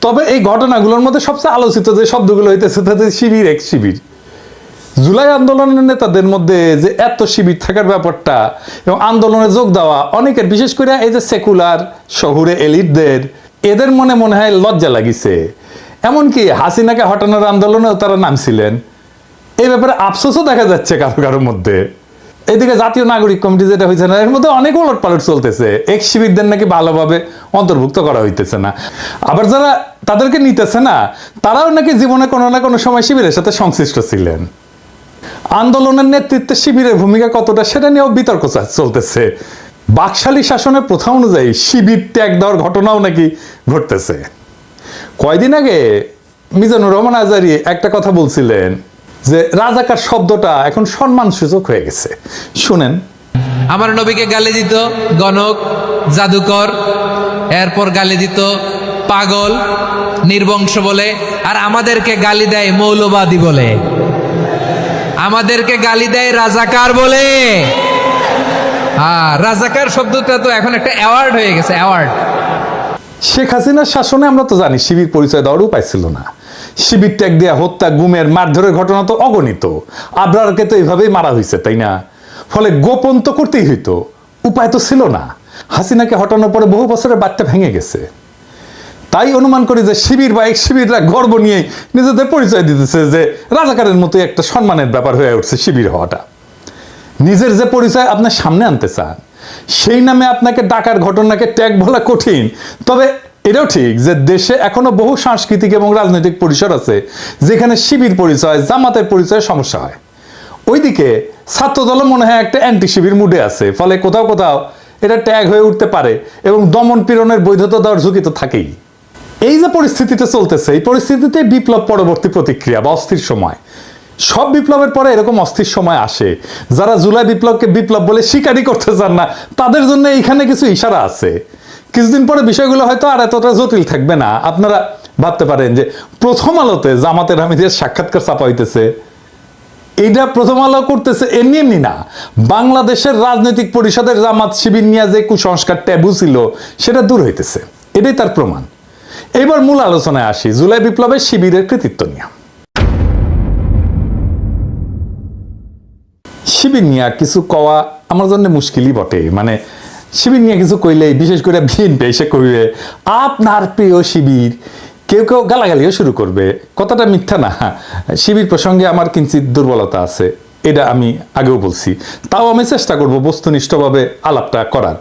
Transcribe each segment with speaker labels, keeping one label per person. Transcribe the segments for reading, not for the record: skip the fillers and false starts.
Speaker 1: তবে এই ঘটনাগুলোর মধ্যে সবচেয়ে আলোচিত যে শব্দগুলো হইতেছে তাতে শিবির এক শিবির। জুলাই আন্দোলনের নেতাদের মধ্যে যে এত শিবির থাকার ব্যাপারটা এবং আন্দোলনে যোগ দেওয়া অনেকের, বিশেষ করে এই যে সেকুলার শহুরে এলিটদের, এদের মনে মনে হয় লজ্জা লাগিছে। এমনকি হাসিনাকে হটানোর আন্দোলনেও তারা নামছিলেন। এই ব্যাপারে আফসোসও দেখা যাচ্ছে কারো কারোর মধ্যে। এইদিকে জাতীয় নাগরিক কমিটি যেটা হয়েছে না, এর মধ্যে অনেক ওলট পালট চলতেছে। এক্স শিবিরদের নাকি ভালোভাবে অন্তর্ভুক্ত করা হইতেছে না। আবার যারা তাদেরকে নিতেছে না, তারাও নাকি জীবনে কোনো না কোনো সময় শিবিরের সাথে সংশ্লিষ্ট ছিলেন। আন্দোলনের নেতৃত্বে শিবিরের ভূমিকা কতটা, সেটা নিয়েও বিতর্ক চলতেছে। বাকশালী শাসনের প্রথা অনুযায়ী শিবির ত্যাগ দেওয়ার ঘটনাও নাকি ঘটতেছে। কয়দিন আগে মিজানুর রহমান আজারি একটা কথা বলছিলেন যে রাজাকার শব্দটা এখন সম্মানসূচক হয়ে গেছে। শুনেন।
Speaker 2: আমার নবীকে গালি দিত গণক, জাদুকর, এরপর গালি দিত পাগল, নির্বংশ বলে, আর আমাদেরকে গালি দেয় মৌলবাদী বলে, আমাদেরকে গালি দেয় রাজাকার বলে। রাজাকার শব্দটা তো এখন একটা অ্যাওয়ার্ড হয়ে গেছে, অ্যাওয়ার্ড।
Speaker 1: শেখ হাসিনার শাসনে আমরা তো জানি শিবির পরিচয় দেওয়ার উপায় ছিল না। শিবির ত্যাগ দেয়া, হত্যা, গুমের, মারধরের ঘটনা তো অগণিত। আবরারকে তো এইভাবেই মারা হয়েছে, তাই না? ফলে গোপন তো করতেই হইতো, উপায় তো ছিল না। হাসিনাকে হটানোর পরে বহু বছরের বার্তা ভেঙে গেছে। তাই অনুমান করি যে শিবির বা এক শিবিররা গর্ব নিয়ে নিজেদের পরিচয় দিতেছে যে রাজাকারের মতো একটা সম্মানের ব্যাপার হয়ে উঠছে শিবির হওয়াটা। নিজের যে পরিচয় আপনার সামনে আনতে চান, সেই নামে আপনাকে ডাকার ঘটনাকে ট্যাগ বলা কঠিন। তবে এটাও ঠিক যে দেশে এখনো বহু সাংস্কৃতিক এবং রাজনৈতিক পরিসর আছে যেখানে শিবির পরিচয়, জামাতের পরিচয়ে সমস্যা হয়। ওইদিকে ছাত্রদল মনে হয় একটা অ্যান্টি শিবির মুডে আছে, ফলে কোথাও কোথাও এটা ট্যাগ হয়ে উঠতে পারে এবং দমন পীড়নের বৈধতা দেওয়ার ঝুঁকি তো থাকেই। এই যে পরিস্থিতিটা চলতেছে, এই পরিস্থিতিতে বিপ্লব পরবর্তী প্রতিক্রিয়া বা অস্থির সময়, সব বিপ্লবের পরে এরকম অস্থির সময় আসে। যারা জুলাই বিপ্লবকে বিপ্লব বলে স্বীকারই করতে চান না, তাদের জন্য এইখানে কিছু ইশারা আছে। কিছুদিন পরে বিষয়গুলো হয়তো আর এতটা জটিল থাকবে না। আপনারা ভাবতে পারেন যে প্রথম আলোতে জামাতের হামিদের সাক্ষাৎকার ছাপা হইতেছে, এইটা প্রথম আলো করতেছে এমনি এমনি না। বাংলাদেশের রাজনৈতিক পরিষদের জামাত শিবির নিয়ে যে কুসংস্কার ট্যাবু ছিল সেটা দূর হইতেছে, এটাই তার প্রমাণ। এবার মূল আলোচনায় আসি, জুলাই বিপ্লবের শিবিরের কৃতিত্ব নিয়ে। শিবির নিয়ে কিছু কওয়া আমার জন্য মুশকিলই বটে। মানে শিবির নিয়ে কিছু কইলেই, বিশেষ করে বিএনপি এসে কইবে আপনার প্রিয় শিবির, কেউ কেউ গালাগালিও শুরু করবে। কথাটা মিথ্যা না, শিবির প্রসঙ্গে আমার কিঞ্চিত দুর্বলতা আছে, এটা আমি আগেও বলছি। তাও আমি চেষ্টা করব বস্তুনিষ্ঠভাবে আলাপটা করার।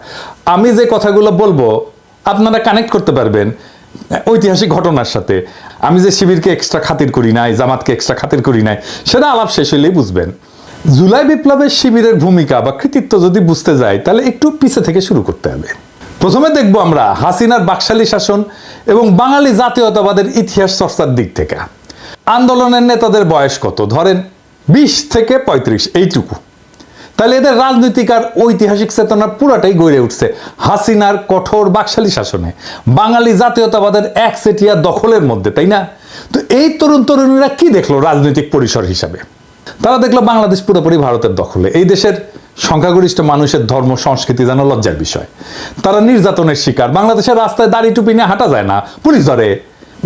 Speaker 1: আমি যে কথাগুলো বলবো আপনারা কানেক্ট করতে পারবেন ঐতিহাসিক ঘটনার সাথে। আমি যে শিবিরকে এক্সট্রা খাতির করি নাই, জামাতকে এক্সট্রা খাতির করি নাই, সেটা আলাপ শেষ হইলেই বুঝবেন। জুলাই বিপ্লবের শিবিরের ভূমিকা বা কৃতিত্ব যদি বুঝতে যাই, তাহলে একটু পিছে থেকে শুরু করতে হবে। প্রথমে দেখবো আমরা হাসিনার বাকশালী শাসন এবং বাঙালি জাতীয়তাবাদের ইতিহাস চর্চার দিক থেকে। আন্দোলনের নেতাদের বয়স কত? ধরেন 20 থেকে 35, এইটুকু। তাহলে এদের রাজনৈতিক আর ঐতিহাসিক চেতনা পুরাটাই গড়ে উঠছে হাসিনার কঠোর বাকশালী শাসনে, বাঙালি জাতীয়তাবাদের একচেটিয়া দখলের মধ্যে, তাই না? তো এই তরুণ তরুণীরা কি দেখলো রাজনৈতিক পরিসর হিসাবে? তারা দেখলো বাংলাদেশ পুরোপুরি ভারতের দখলে। এই দেশের সংখ্যাগরিষ্ঠ মানুষের ধর্ম সংস্কৃতি যেন লজ্জার বিষয়। তারা নির্যাতনের শিকার। বাংলাদেশের রাস্তায় দাড়ি টুপি নিয়ে হাঁটা যায় না, পুলিশ ধরে।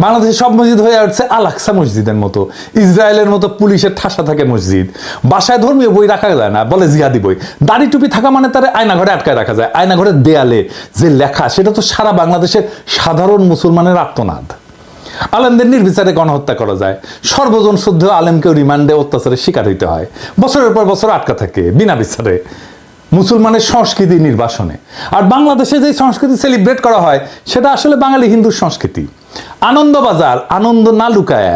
Speaker 1: বাংলাদেশের সব মসজিদ হয়ে উঠছে আল-আকসা মসজিদের মতো, ইসরায়েলের মতো পুলিশের ঠাসা থাকে মসজিদ। বাসায় ধর্মীয় বই রাখা যায় না, বলে জিহাদি বই। দাড়ি টুপি থাকা মানে তারা আয়নাঘরে আটকায় রাখা যায়। আয়নাঘরের দেয়ালে যে লেখা, সেটা তো সারা বাংলাদেশের সাধারণ মুসলমানের আর্তনাদ। আলেমদের নির্বিচারে গণহত্যা করা যায়, সর্বজন শুদ্ধ আলেমকেও রিমান্ডে অত্যাচারের শিকার হইতে হয়, বছরের পর বছর আটকা থাকে বিনা বিচারে মুসলমানের সংস্কৃতি নির্বাসনে। আর বাংলাদেশে যে সংস্কৃতি সেলিব্রেট করা হয়, সেটা আসলে বাঙালি হিন্দুর সংস্কৃতি। আনন্দবাজার আনন্দ না লুকায়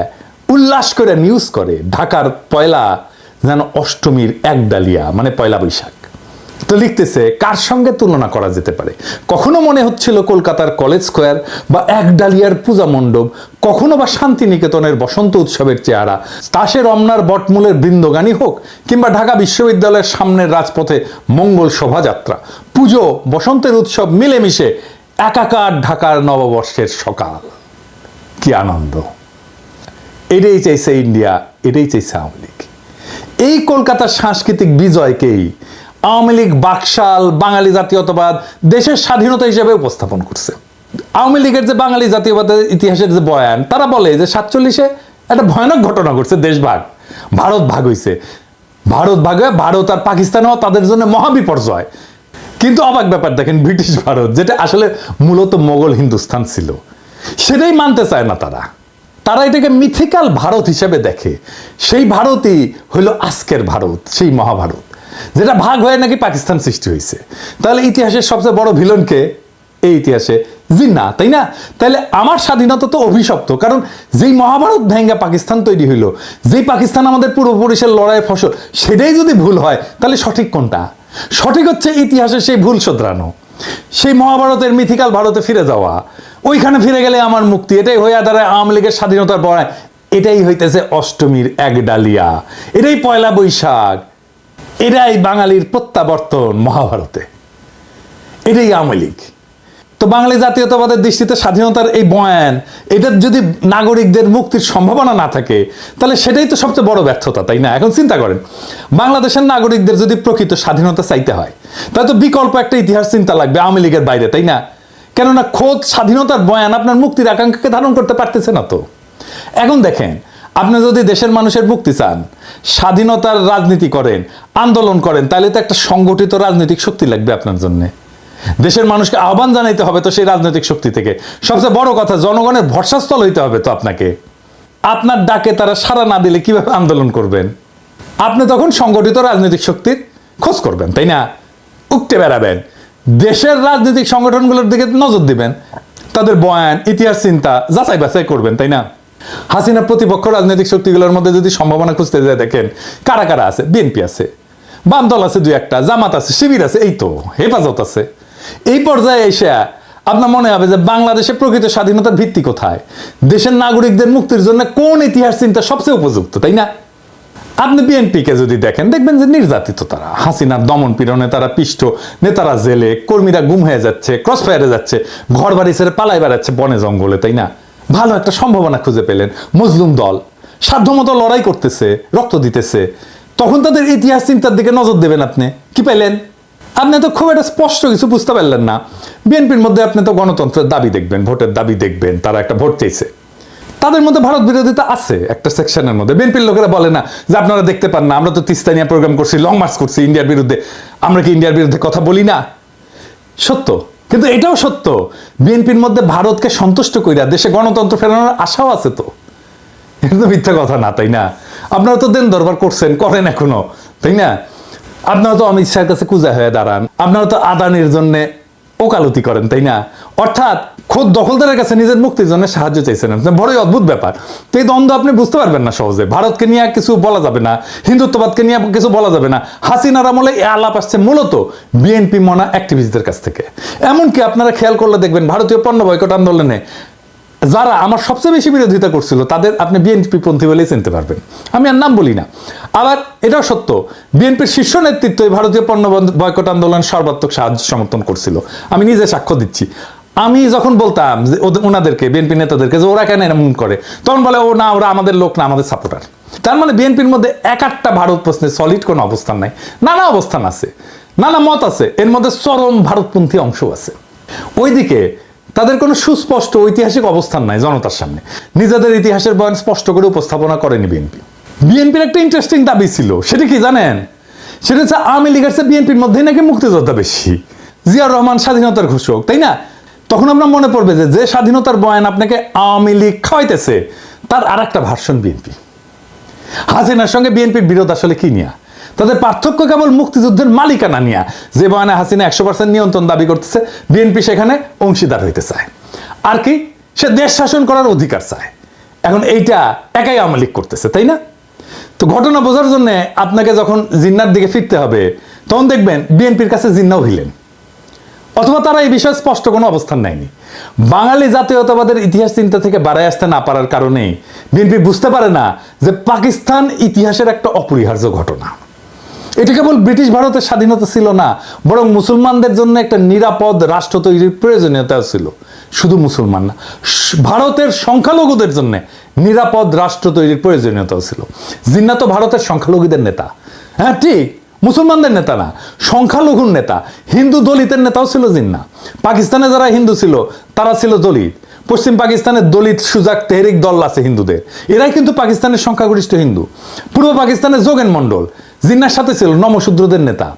Speaker 1: উল্লাস করে নিউজ করে ঢাকার পয়লা যেন অষ্টমীর এক ডালিয়া, মানে পয়লা বৈশাখ। তো লিখতেছে কার সঙ্গে তুলনা করা যেতে পারে? কখনো মনে হচ্ছিল কলকাতার কলেজ স্কোয়ার বা এক ডালিয়ার পূজা মণ্ডপ, কখনো বা শান্তিনিকেতনের বসন্ত উৎসবের চেহারা, তাসে রমনার বটমূলের বৃন্দগানী হোক, কিংবা ঢাকা বিশ্ববিদ্যালয়ের সামনের রাজপথে মঙ্গল শোভাযাত্রা, পুজো, বসন্তের উৎসব মিলেমিশে একাকার ঢাকার নববর্ষের সকাল। কি আনন্দ! এটাই চাইছে ইন্ডিয়া, এটাই চাইছে আওয়ামী লীগ। এই কলকাতার সাংস্কৃতিক বিজয়কেই আওয়ামী লীগ বাকশাল বাঙালি জাতীয়তাবাদ দেশের স্বাধীনতা হিসেবে উপস্থাপন করছে। আওয়ামী লীগের যে বাঙালি জাতীয়বাদের ইতিহাসের যে বয়ান, তারা বলে যে 47-এ একটা ভয়ানক ঘটনা ঘটছে, দেশ ভাগ, ভারত ভাগ হইছে, ভারত ভাগ হয়ে ভারত আর পাকিস্তানও তাদের জন্য মহাবিপর্যয়। কিন্তু অবাক ব্যাপার দেখেন, ব্রিটিশ ভারত যেটা আসলে মূলত মোগল হিন্দুস্তান ছিল, সেটাই মানতে চায় না তারা। তারা এটাকে মিথিক্যাল ভারত হিসেবে দেখে। সেই ভারতই হইল আজকের ভারত, সেই মহাভারত, যেটা ভাগ হয়ে নাকি পাকিস্তান সৃষ্টি হয়েছে। তাহলে ইতিহাসের সবচেয়ে বড় ভিলনকে এই ইতিহাসে জিন্নাহ, তাই না? তাহলে আমার স্বাধীনতা তো অভিশপ্ত, কারণ যেই মহাভারত ভেঙ্গা পাকিস্তান তৈরি হইল, যেই পাকিস্তান আমাদের পূর্বপুরুষের লড়াইয়ের ফসল, সেটাই যদি ভুল হয় তাহলে সঠিক কোনটা? সঠিক হচ্ছে ইতিহাসের সেই ভুল শোধরানো, সেই মহাভারতের মিথিক্যাল ভারতে ফিরে যাওয়া। ওইখানে ফিরে গেলে আমার মুক্তি, এটাই হইয়া দাঁড়ায় আওয়ামী লীগের স্বাধীনতার বড়ায়। এটাই হইতেছে অষ্টমীর এক ডালিয়া, এটাই পয়লা বৈশাখ, এটাই বাঙালির প্রত্যাবর্তন মহাভারতে, এটাই আওয়ামী লীগ। তো বাঙালি জাতীয়তাবাদের দৃষ্টিতে স্বাধীনতার এই বয়ান, এটার যদি নাগরিকদের মুক্তির সম্ভাবনা না থাকে, তাহলে সেটাই তো সবচেয়ে বড় ব্যর্থতা, তাই না? এখন চিন্তা করেন, বাংলাদেশের নাগরিকদের যদি প্রকৃত স্বাধীনতা চাইতে হয়, তাহলে তো বিকল্প একটা ইতিহাস চিন্তা লাগবে আওয়ামী লীগের বাইরে, তাই না? কেননা খোদ স্বাধীনতার বয়ান আপনার মুক্তির আকাঙ্ক্ষাকে ধারণ করতে পারতেছে না। তো এখন দেখেন, আপনি যদি দেশের মানুষের মুক্তি চান, স্বাধীনতার রাজনীতি করেন, আন্দোলন করেন, তাহলে তো একটা সংগঠিত রাজনৈতিক শক্তি লাগবে আপনার জন্য। দেশের মানুষকে আহ্বান জানাইতে হবে তো সেই রাজনৈতিক শক্তি থেকে। সবচেয়ে বড় কথা, জনগণের ভরসাস্থল হইতে হবে তো আপনাকে। আপনার ডাকে তারা সাড়া না দিলে কিভাবে আন্দোলন করবেন? আপনি তখন সংগঠিত রাজনৈতিক শক্তির খোঁজ করবেন, তাই না? উঠতে বেড়াবেন, দেশের রাজনৈতিক সংগঠনগুলোর দিকে নজর দিবেন, তাদের বয়ান, ইতিহাস চিন্তা যাচাই বাছাই করবেন, তাই না? হাসিনা প্রতিপক্ষ রাজনৈতিক শক্তিগুলোর মধ্যে যদি সম্ভাবনা খুঁজতে যায়, দেখেন কারা কারা আছে। বিএনপি আছে, বাম দল আছে দুই একটা, জামাত আছে, শিবির আছে, এই তো হেফাজত আছে। এই পর্যায়ে এসে আপনার মনে হবে যে বাংলাদেশের প্রকৃত স্বাধীনতার ভিত্তি কোথায়, দেশের নাগরিকদের মুক্তির জন্য কোন ইতিহাস চিন্তা সবচেয়ে উপযুক্ত, তাই না? আপনি বিএনপিকে যদি দেখেন, দেখবেন যে নির্যাতিত তারা, হাসিনার দমন পীড়নে তারা পিষ্ট, নেতারা জেলে, কর্মীরা গুম হয়ে যাচ্ছে, ক্রসফায়ারে যাচ্ছে, ঘর বাড়ি ছেড়ে পালাই বেড়াচ্ছে বনে জঙ্গলে, তাই না? ভালো একটা সম্ভাবনা খুঁজে পেলেন, মজলুম দল সাধ্যমতো লড়াই করতেছে, রক্ত দিতেছে, তখন তাদের ইতিহাস চিন্তার দিকে নজর দেবেন। আপনি কি পেলেন? আপনি তো খুব একটা স্পষ্ট কিছু বুঝতে পারলেন না। বিএনপির মধ্যে আপনি তো গণতন্ত্রের দাবি দেখবেন, ভোটের দাবি দেখবেন, তারা একটা ভোট চাইছে, তাদের মধ্যে ভারত বিরোধিতা আছে একটা সেকশনের মধ্যে। বিএনপির লোকেরা বলে না যে আপনারা দেখতে পান না, আমরা তো তিস্তা নিয়ে প্রোগ্রাম করছি, লং মার্চ করছি ইন্ডিয়ার বিরুদ্ধে, আমরা কি ইন্ডিয়ার বিরুদ্ধে কথা বলি না? সত্য, কিন্তু এটাও সত্য, বিএনপির মধ্যে ভারতকে সন্তুষ্ট কইরা দেশে গণতন্ত্র ফেরানোর আশাও আছে। তো এটা তো মিথ্যা কথা না, তাই না? আপনারা তো দেন দরবার করছেন, করেন এখনো, তাই না? আপনারা তো অমিত শাহের কাছে কুজা হয়ে দাঁড়ান, আপনারা তো আদানির জন্য ওকালতি করেন, তাই না? অর্থাৎ খোদ দখলদারের কাছে নিজের মুক্তির জন্য সাহায্য চাইছেন। বড়ই অদ্ভুত ব্যাপার। তো এই দ্বন্দ্ব আপনি বুঝতে পারবেন না সহজে। ভারতকে নিয়ে কিছু বলা যাবে না, হিন্দুত্ববাদকে নিয়ে কিছু বলা যাবে না। হাসিনার আমলে এই আলাপ আসছে মূলত বিএনপি মনা অ্যাক্টিভিস্টদের কাছ থেকে। এমনকি আপনারা খেয়াল করলে দেখবেন, ভারতীয় পণ্য বয়কট আন্দোলনে যারা আমার সবচেয়ে বেশি বিরোধিতা করছিল, তাদের আপনি বিএনপি পন্থী বলেই চিনতে পারবেন। আমি আর নাম বলি না। আবার এটাও সত্য, বিএনপির শীর্ষ নেতৃত্ব ভারতীয় পণ্য বয়কট আন্দোলন সর্বাত্মক সাহায্য সমর্থন করছিল। আমি নিজে সাক্ষ্য দিচ্ছি। আমি যখন বলতাম যে ওনাদেরকে, বিএনপি নেতাদেরকে, যে ওরা কেন এমন করে, তখন বলে ও না, ওরা আমাদের লোক না, আমাদের সাপোর্টার। তার মানে বিএনপির মধ্যে এক একটা ভারত প্রশ্নে সলিড কোনো অবস্থান নাই, নানা অবস্থান আছে, নানা মত আছে, এর মধ্যে চরম ভারতপন্থী অংশ আছে। ওইদিকে তাদের কোনো সুস্পষ্ট ঐতিহাসিক অবস্থান নাই জনতার সামনে, নিজেদের ইতিহাসের বয়ান স্পষ্ট করে উপস্থাপনা করেনি বিএনপি। বিএনপির একটা ইন্টারেস্টিং দাবি ছিল, সেটা কি জানেন? সেটা হচ্ছে আওয়ামী লীগের চেয়ে বিএনপির মধ্যেই নাকি মুক্তিযোদ্ধা বেশি, জিয়াউর রহমান স্বাধীনতার ঘোষক, তাই না? তখন আপনার মনে পড়বে যে যে স্বাধীনতার বয়ান আপনাকে আওয়ামী লীগ খাওয়াইতেছে, তার আর একটা ভার্সন বিএনপি। হাসিনার সঙ্গে বিএনপির বিরোধ আসলে কি নিয়ে? তাদের পার্থক্য কেবল মুক্তিযুদ্ধের মালিকানা নিয়ে। যে বয়ানে হাসিনা 100% নিয়ন্ত্রণ দাবি করতেছে, বিএনপি সেখানে অংশীদার হইতে চায়। আর কি, সে দেশ শাসন করার অধিকার চায়। এখন এইটা একাই আওয়ামী লীগ করতেছে, তাই না? তো ঘটনা বোঝার জন্য আপনাকে যখন জিন্নার দিকে ফিরতে হবে, তখন দেখবেন বিএনপির কাছে জিন্নাও হইলেন, অথবা তারা এই বিষয়ে স্পষ্ট কোনো অবস্থান নেয়নি। বাঙালি জাতীয়তাবাদের ইতিহাস চিন্তা থেকে বাড়ায় আসতে না পারার কারণেই বিএনপি বুঝতে পারে না যে পাকিস্তান ইতিহাসের একটা অপরিহার্য ঘটনা। এটা কেবল ব্রিটিশ ভারতের স্বাধীনতা ছিল না, বরং মুসলমানদের জন্য একটা নিরাপদ রাষ্ট্র তৈরির প্রয়োজনীয়তা ছিল। শুধু মুসলমান না, ভারতের সংখ্যালঘুদের জন্য নিরাপদ রাষ্ট্র তৈরির প্রয়োজনীয়তা ছিল। জিন্নাহ তো ভারতের সংখ্যালঘুদের নেতা, হ্যাঁ ঠিক, মুসলমানদের নেতা না, সংখ্যালঘুর নেতা, হিন্দু দলিতের নেতাও ছিল জিন্না। পাকিস্তানে যারা হিন্দু ছিল তারা ছিল দলিত। পশ্চিম পাকিস্তানের দলিত সুজাক তেহরিক দল আছে হিন্দুদের, এরাই কিন্তু পাকিস্তানের সংখ্যাগরিষ্ঠ হিন্দু। পূর্ব পাকিস্তানের যোগেন মন্ডল জিন্নার সাথে ছিল নমশূদ্রদের নেতা।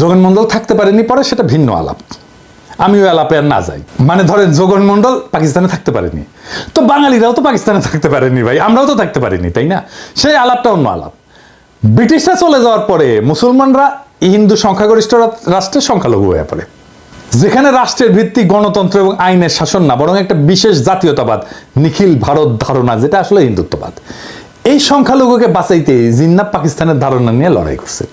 Speaker 1: যোগেন মন্ডল থাকতে পারেনি পরে, সেটা ভিন্ন আলাপ, আমি ওই আলাপে আর না যাই। মানে ধরেন যোগেন মন্ডল পাকিস্তানে থাকতে পারেনি, তো বাঙালিরাও তো পাকিস্তানে থাকতে পারেনি ভাই, আমরাও তো থাকতে পারিনি, তাই না? সেই আলাপটা অন্য আলাপ। ব্রিটিশরা চলে যাওয়ার পরে মুসলমানরা হিন্দু সংখ্যাগরিষ্ঠ রাষ্ট্রের সংখ্যালঘু হয়ে পড়ে, যেখানে রাষ্ট্রের ভিত্তি গণতন্ত্র এবং আইনের শাসন না, বরং একটা বিশেষ জাতীয়তাবাদ, নিখিল ভারত ধারণা, যেটা আসলে হিন্দুত্ববাদ। এই সংখ্যালঘুকে বাঁচাইতে জিন্না পাকিস্তানের ধারণা নিয়ে লড়াই করছে।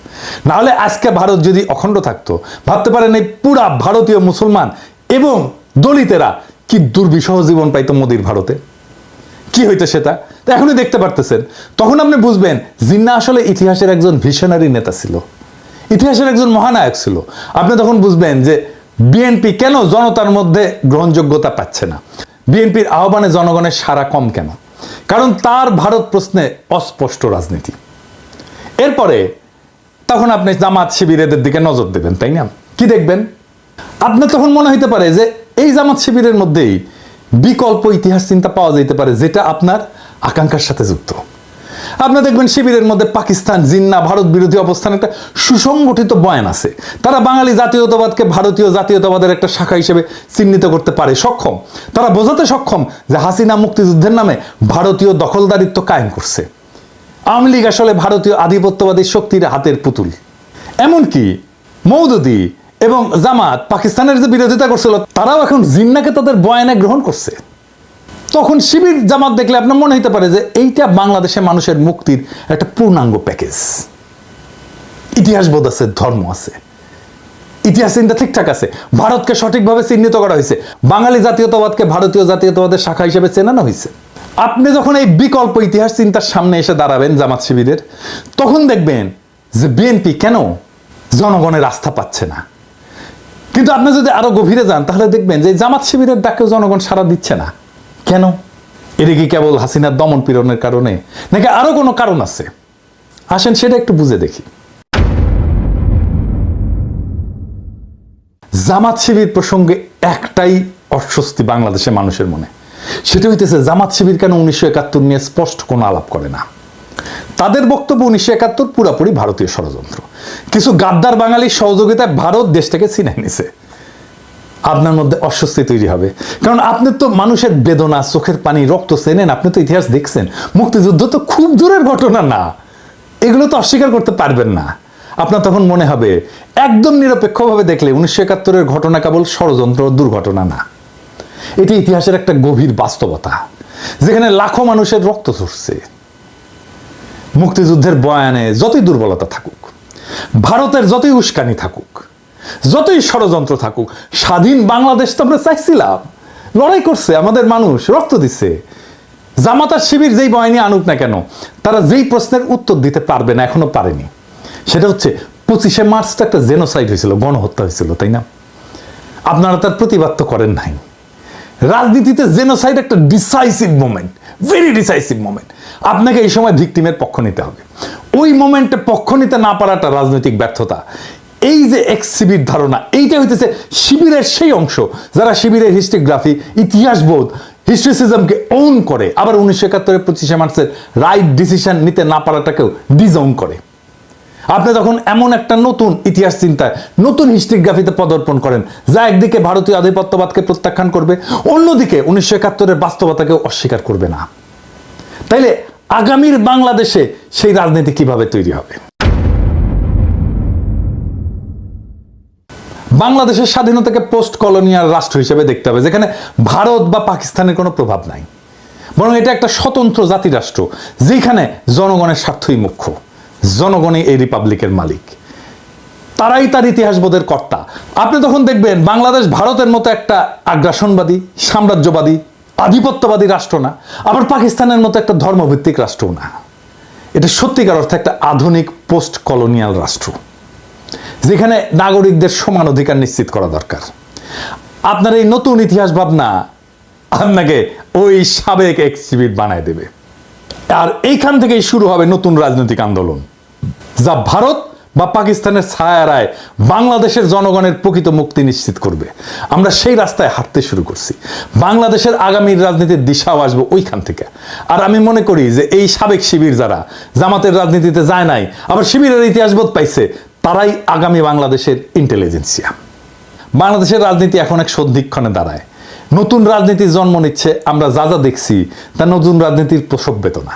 Speaker 1: না হলে আজকে ভারত যদি অখণ্ড থাকতো, ভাবতে পারেন এই পুরা ভারতীয় মুসলমান এবং দলিতেরা কি দুর্বিষহ জীবন পাইতো মোদির ভারতে, কি হইতো সেটা তো এখনই দেখতে পারতেছেন। তখন আপনি বুঝবেন জিন্না আসলে ইতিহাসের একজন ভিশনারি নেতা ছিল, ইতিহাসের একজন মহানায়ক ছিল। আপনি তখন বুঝবেন যে বিএনপি কেন জনতার মধ্যে গ্রহণযোগ্যতা পাচ্ছে না, বিএনপির আহ্বানে জনগণের সাড়া কম কেন, কারণ তার ভারত প্রশ্নে অস্পষ্ট রাজনীতি। এরপরে তখন আপনি জামাত শিবিরের দিকে নজর দেবেন, তাই না? কি দেখবেন? আপনার তখন মনে হইতে পারে যে এই জামাত শিবিরের মধ্যেই বিকল্প ইতিহাস চিন্তা পাওয়া যেতে পারে, যেটা আপনার আকাঙ্ক্ষার সাথে যুক্ত। আপনি দেখবেন শিবিরের মধ্যে পাকিস্তান, জিন্না, ভারত বিরোধী অবস্থান একটা সুসংগঠিত বয়ান আছে। তারা বাঙালি জাতীয়তাবাদকে ভারতীয় জাতীয়তাবাদের একটা শাখা হিসেবে চিহ্নিত করতে পারে, সক্ষম। তারা বোঝাতে সক্ষম যে হাসিনা মুক্তিযুদ্ধের নামে ভারতীয় দখলদারিত্ব কায়েম করছে। আওয়ামী লীগ আসলে ভারতীয় আধিপত্যবাদী শক্তির হাতের পুতুল। এমনকি মওদুদি এবং জামাত পাকিস্তানের যে বিরোধিতা করছিল, তারাও এখন জিন্নাকে তাদের বয়ানে গ্রহণ করছে। তখন শিবির জামাত দেখলে আপনার মনে হতে পারে যে এইটা বাংলাদেশের মানুষের মুক্তির একটা পূর্ণাঙ্গ প্যাকেজ। ইতিহাস বোধ আছে, ধর্ম আছে, ইতিহাস চিন্তা ঠিকঠাক আছে, ভারতকে সঠিকভাবে চিহ্নিত করা হয়েছে, বাঙালি জাতীয়তাবাদকে ভারতীয় জাতীয়তাবাদের শাখা হিসেবে চেনানো হয়েছে। আপনি যখন এই বিকল্প ইতিহাস চিন্তার সামনে এসে দাঁড়াবেন জামাত শিবিরের, তখন দেখবেন যে বিএনপি কেন জনগণের আস্থা পাচ্ছে না। কিন্তু আপনি যদি আরো গভীরে যান তাহলে দেখবেন যে জামাত শিবিরের ডাকেও জনগণ সাড়া দিচ্ছে না। কেন? এটা কি কেবল হাসিনার দমন পীড়নের কারণে, নাকি আরো কোনো কারণ আছে? আসেন সেটা একটু বুঝে দেখি। জামাত শিবির প্রসঙ্গে একটাই অস্বস্তি বাংলাদেশের মানুষের মনে, সেটা হইতেছে জামাত শিবির কেন 1971 নিয়ে স্পষ্ট কোনো আলাপ করে না। তাদের বক্তব্য 1971 পুরোপুরি ভারতীয় ষড়যন্ত্র, কিছু গাদ্দার বাঙালির সহযোগিতায় ভারত দেশটাকে ছিনাই নিছে। আপনার মধ্যে অস্বস্তি তৈরি হবে, কারণ আপনি তো মানুষের বেদনা, চোখের পানি, রক্ত চেনেন, আপনি তো ইতিহাস দেখছেন। মুক্তিযুদ্ধ তো খুব দূরের ঘটনা না, এগুলো তো অস্বীকার করতে পারবেন না। আপনার তখন মনে হবে একদম নিরপেক্ষভাবে দেখলে 1971-এর ঘটনা কেবল ষড়যন্ত্র, দুর্ঘটনা না, এটি ইতিহাসের একটা গভীর বাস্তবতা, যেখানে লাখো মানুষের রক্ত ঝরছে। মুক্তিযুদ্ধের বয়ানে যতই দুর্বলতা থাকুক, ভারতের যতই উস্কানি থাকুক, যতই ষড়যন্ত্র থাকুক, স্বাধীন বাংলাদেশ তো আমরা চাইছিলাম, লড়াই করছে আমাদের মানুষ, রক্ত দিচ্ছে। জামাত আর শিবির যেই বয়ানি আনুক না কেন, তারা যেই প্রশ্নের উত্তর দিতে পারবে না, এখনো পারেনি, সেটা হচ্ছে 25শে মার্চ তো একটা জেনোসাইড হয়েছিল, গণহত্যা হয়েছিল, তাই না? আপনারা তার প্রতিবাদ তো করেন নাই। রাজনীতিতে জেনোসাইড একটা decisive moment, very decisive moment. আপনাকে এই সময় ভিকটিমের পক্ষ নিতে হবে। ওই মোমেন্টে পক্ষ নিতে না পারাটা রাজনৈতিক ব্যর্থতা। এই যে এক্স শিবির ধারণা, এইটা হইতেছে শিবিরের সেই অংশ যারা শিবিরের হিস্ট্রিগ্রাফি, ইতিহাসবোধ, হিস্ট্রিসিজমকে ওন করে, আবার 1971-এর 25শে মার্চের রাইট ডিসিশন নিতে না পারাটাকেও ডিজওন করে। আপনি যখন এমন একটা নতুন ইতিহাস চিন্তায়, নতুন হিস্ট্রিগ্রাফিতে পদার্পণ করেন, যা একদিকে ভারতীয় আধিপত্যবাদকে প্রত্যাখ্যান করবে, অন্যদিকে 1971-এর বাস্তবতাকেও অস্বীকার করবে না, তাইলে আগামীর বাংলাদেশে সেই রাজনীতি কিভাবে তৈরি হবে? বাংলাদেশের স্বাধীনতাকে পোস্ট কলোনিয়াল রাষ্ট্র হিসেবে দেখতে হবে, যেখানে ভারত বা পাকিস্তানের কোনো প্রভাব নাই, বরং এটা একটা স্বতন্ত্র জাতি রাষ্ট্র, যেখানে জনগণের স্বার্থই মুখ্য, জনগণই এই রিপাবলিকের মালিক, তারাই তার ইতিহাসবোধের কর্তা। আপনি তখন দেখবেন বাংলাদেশ ভারতের মতো একটা আগ্রাসনবাদী, সাম্রাজ্যবাদী, আধিপত্যবাদী রাষ্ট্র না, আবার পাকিস্তানের মতো একটা ধর্মভিত্তিক রাষ্ট্রও না। এটা সত্যিকার অর্থে একটা আধুনিক পোস্ট কলোনিয়াল রাষ্ট্র, যেখানে নাগরিকদের সমান অধিকার নিশ্চিত করা দরকার। আপনার এই নতুন ইতিহাস ভাবনা আপনাকে ওই সাবেক এক্সিবিট বানায় দেবে, আর এইখান থেকেই শুরু হবে নতুন রাজনৈতিক আন্দোলন, যা ভারত বা পাকিস্তানের ছায়ারায় বাংলাদেশের জনগণের প্রকৃত মুক্তি নিশ্চিত করবে। আমরা সেই রাস্তায় হাঁটতে শুরু করছি। বাংলাদেশের আগামীর রাজনীতির দিশাও আসবে ওইখান থেকে। আর আমি মনে করি যে এই সাবেক শিবির যারা জামাতের রাজনীতিতে যায় নাই, আবার শিবিরের ইতিহাসবোধ পাইছে, তারাই আগামী বাংলাদেশের ইন্টেলিজেন্সিয়া। বাংলাদেশের রাজনীতি এখন এক সন্ধিক্ষণে দাঁড়ায়। নতুন রাজনীতির জন্ম নিচ্ছে। আমরা যা যা দেখছি তা নতুন রাজনীতির প্রসব বেদনা।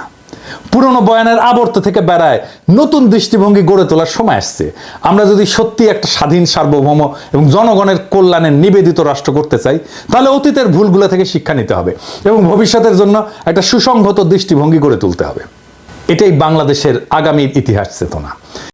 Speaker 1: পুরনো বয়ানের আবর্ত থেকে বেড়ায় নতুন দৃষ্টিভঙ্গি গড়ে তোলার সময় আসছে। আমরা যদি সত্যি একটা স্বাধীন, সার্বভৌম এবং জনগণের কল্যাণে নিবেদিত রাষ্ট্র করতে চাই, তাহলে অতীতের ভুলগুলো থেকে শিক্ষা নিতে হবে এবং ভবিষ্যতের জন্য একটা সুসংহত দৃষ্টিভঙ্গি গড়ে তুলতে হবে। এটাই বাংলাদেশের আগামীর ইতিহাস চেতনা।